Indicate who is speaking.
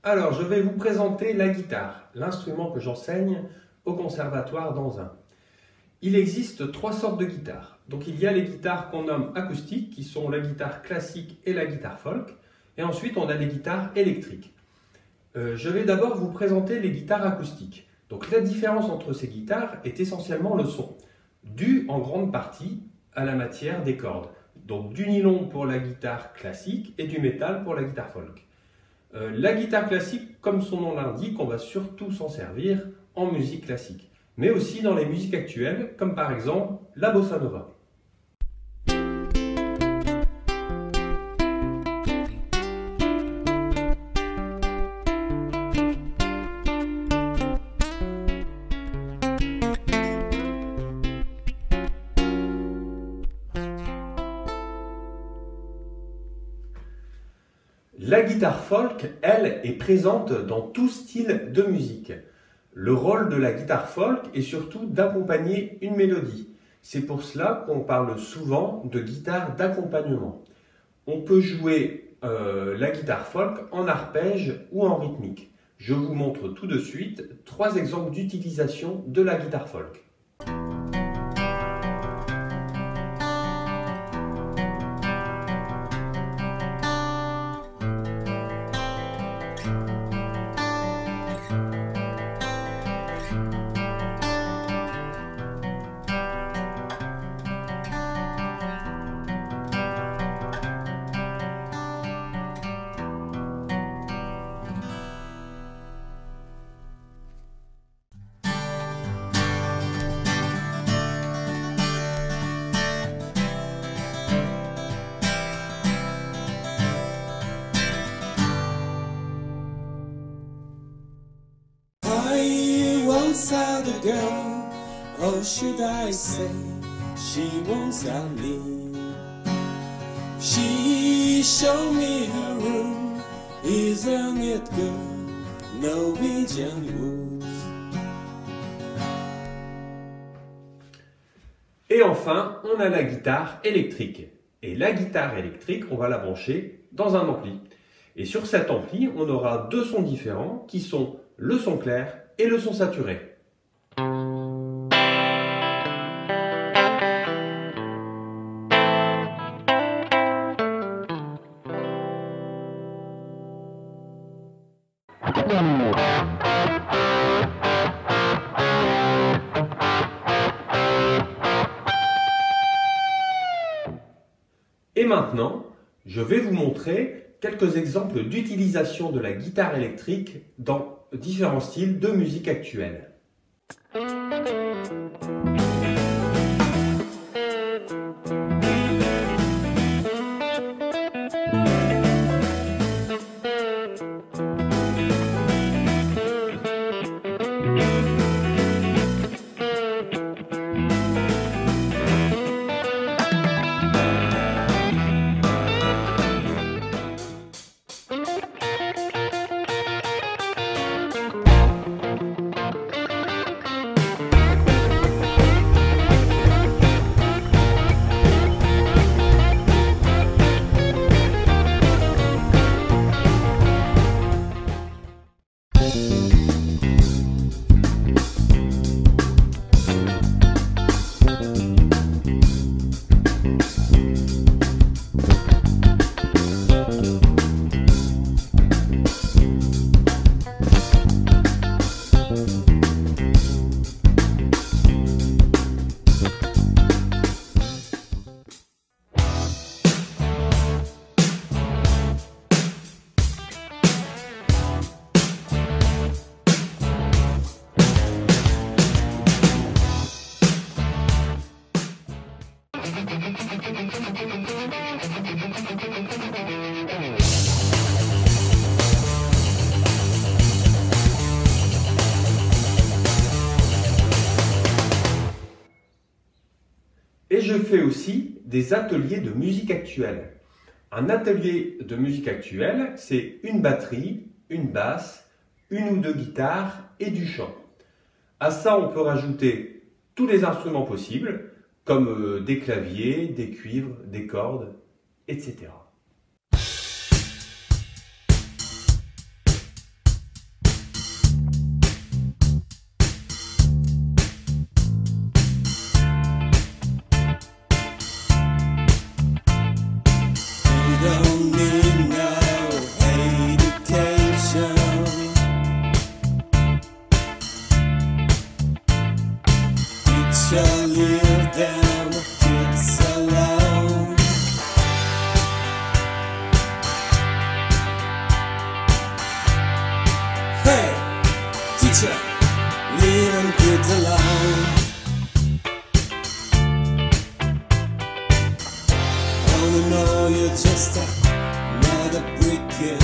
Speaker 1: Alors, je vais vous présenter la guitare, l'instrument que j'enseigne au conservatoire d'Anzin. Il existe trois sortes de guitares. Donc, il y a les guitares qu'on nomme acoustiques, qui sont la guitare classique et la guitare folk. Et ensuite, on a les guitares électriques. Je vais d'abord vous présenter les guitares acoustiques. Donc, la différence entre ces guitares est essentiellement le son, dû en grande partie à la matière des cordes. Donc, du nylon pour la guitare classique et du métal pour la guitare folk. La guitare classique, comme son nom l'indique, on va surtout s'en servir en musique classique, mais aussi dans les musiques actuelles, comme par exemple la bossa nova. La guitare folk, elle, est présente dans tout style de musique. Le rôle de la guitare folk est surtout d'accompagner une mélodie. C'est pour cela qu'on parle souvent de guitare d'accompagnement. On peut jouer la guitare folk en arpège ou en rythmique. Je vous montre tout de suite trois exemples d'utilisation de la guitare folk.
Speaker 2: Wants out a girl, or should I say, she wants out me. She showed me her room, isn't it good, Norwegian woods.
Speaker 1: Et enfin, on a la guitare électrique. Et la guitare électrique, on va la brancher dans un ampli. Et sur cet ampli, on aura deux sons différents qui sont le son clair et le son saturé. Et maintenant, je vais vous montrer quelques exemples d'utilisation de la guitare électrique dans différents styles de musique actuelle. Et je fais aussi des ateliers de musique actuelle. Un atelier de musique actuelle, c'est une batterie, une basse, une ou deux guitares et du chant. À ça, on peut rajouter tous les instruments possibles, comme des claviers, des cuivres, des cordes, etc.
Speaker 2: teacher, leave them kids alone. Hey, teacher, leave them kids alone. Only know you're just another brick in